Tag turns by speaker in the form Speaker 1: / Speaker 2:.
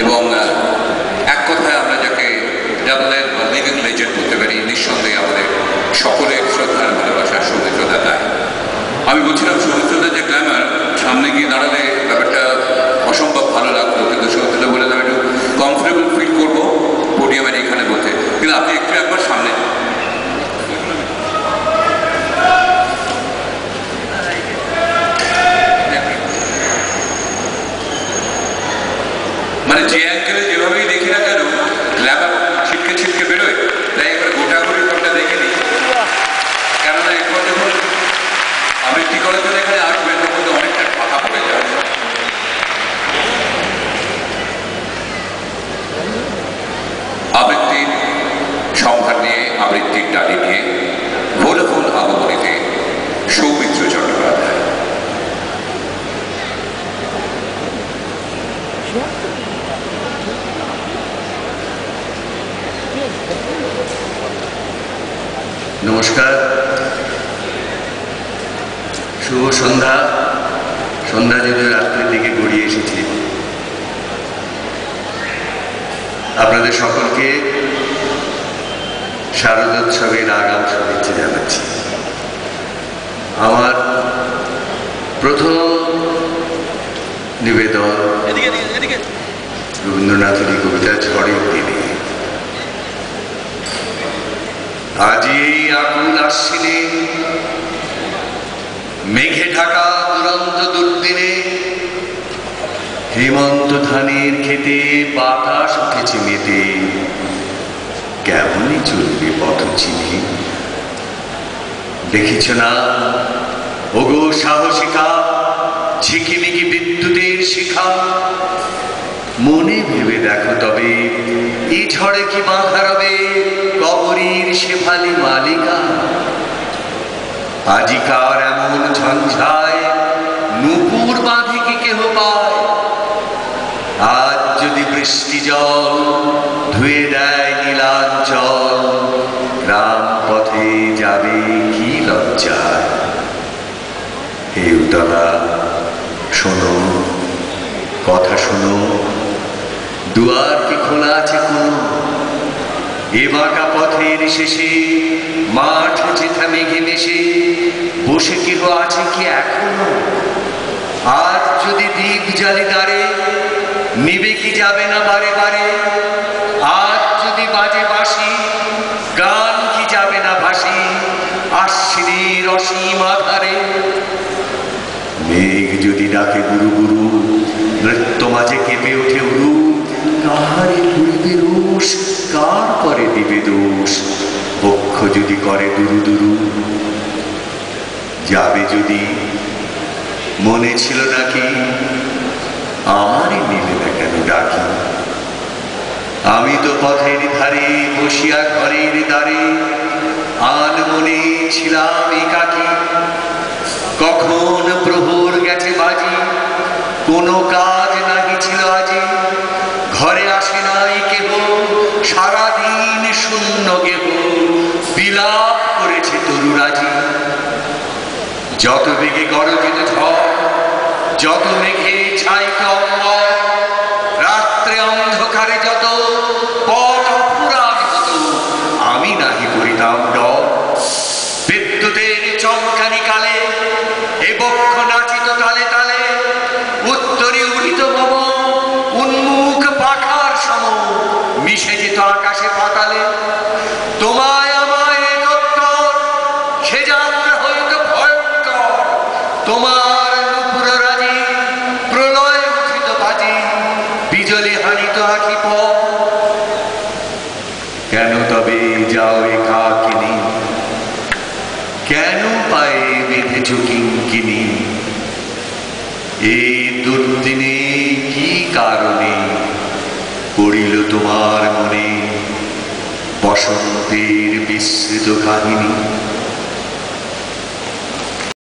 Speaker 1: এবং এক কথায় আমরা যাকে ডাবলের বা লিভিং লেজেন্ড বলতে পারি, নিঃসন্দেহে আমাদের সকলের শ্রদ্ধার ভালোবাসার সৌমিত্রদা তাই। আমি বলছিলাম সৌমিত্রদার যে গ্ল্যামার, সামনে গিয়ে দাঁড়ালে ব্যাপারটা অসম্ভব ভালো লাগতো, কিন্তু সৌমিত্রদা বলে আমি একটু কমফোর্টেবল ফিল করবো পোডিয়ামের এখানে বলতে, কিন্তু আপনি একটু একবার সামনে মানে যে অ্যাঙ্গেলে যেভাবেই দেখি না কেন গ্ল্যামার ছিটকে ছিটকে বেরোয়, তাই একবার গোটাগুড়ি ঘরটা দেখে নিই। কেননা একবার যখন আবৃত্তি করার জন্য এখানে আসবে তখন তো অনেকটা ফাঁকা পড়ে যাবে। আবৃত্তির সম্ভার নিয়ে, আবৃত্তির ডালি নিয়ে ভোলাফোন আগমনীতে সৌমিত্র চট্টোপাধ্যায়।
Speaker 2: নমস্কার, শুভ সন্ধ্যা। সন্ধ্যা যদিও রাত্রির দিকে গড়িয়ে এসেছে। আপনাদের সকলকে শারদোৎসবের আগাম শুভেচ্ছা জানাচ্ছি। আমার প্রথম নিবেদন রবীন্দ্রনাথের এই কবিতা ঝড়ের দিনে। আজ এই আকুল আশ্বিনে মেঘে ঢাকা দুরন্ত দুর্দিনে হেমন্ত ধানের খেতে বাতাস উঠেছে মেতে, কেমনই চলবে পথ চিনে। দেখিছ না ওগো সাহসিকা, ঝিকিমিকি বিদ্যুতের শিখা, মনে ভেবে দেখো তবে এই ঝড়ে কি বাঁধা রবে কবরীর শেফালি মালিকা। আজিকার এমন ঝঞ্ঝায় নূপুর বাঁধে কি কেহ পায়, আজ যদি বৃষ্টি জল ধুয়ে দেয় নীলাঞ্চল, গ্রাম পথে যাবে কি লজ্জায়। হে উতলা শোনো, কথা শোনো, দুয়ার কি খোলা আছে কোনো? এ বাঁকা পথের শেষে মাঠ যেথা মেঘে মেশে বসে কেহ আছে কি এখনো? আজ যদি দ্বীপ জ্বালি দাঁড়ে নিবে কি যাবে না বারে বারে? আজ যদি বাজে বাঁশি গান কি যাবে না ভাসি আশ্বিনের অসীম আধারে? মেঘ যদি ডাকে গুরু গুরু, নৃত্য মাঝে কেঁপে ওঠে উরু, কাহারে ঘুরিবে রোষ, কার করে দিবে দোষ? বক্ষ যদি করে দুরু দুরু, যাবে যদি মনে ছিল নাকি, আমারই নিলে না কেন ডাকি? আমি তো পথের ধারে বসিয়া ঘরের দ্বারে আনমনে ছিলাম একাকী। কখন প্রহর গেছে বাজি, কোনো কাজ নাহি ছিল আজি। ঘরে আসে নাই কেহ, সারাদিন শূন্য গেহ, বিলাপ করেছে তরুরাজি। যত বেগে গরজিত ঝড়, যত মেঘে ছাইত অম্বর, রাত্রে অন্ধকারে যত পথ অপুরাণ হতো, আমি নাহি করিতাম ডর। বিদ্যুতের চমকানি কালে এ বক্ষ নাচিত তালে তালে, উত্তরে উড়িত ভব উন্মুখ পাখার সম, মিশে যেত আকাশে পাতালে। তোমায় আমায় একত্তর সে যাত্রা হইত ভয়ঙ্কর, তোমার নুপুর রাজি প্রলয় উঠিত বাজি, বিজলি হানিত আঁখি পথ। কেন তবে যাও একাকিনী, কেন পায়ে বেঁধেছ কিঙ্কিনি? এই দুর্দিনে কি কারণে পড়িল তোমার মনে বসন্তের বিস্মৃত কাহিনী?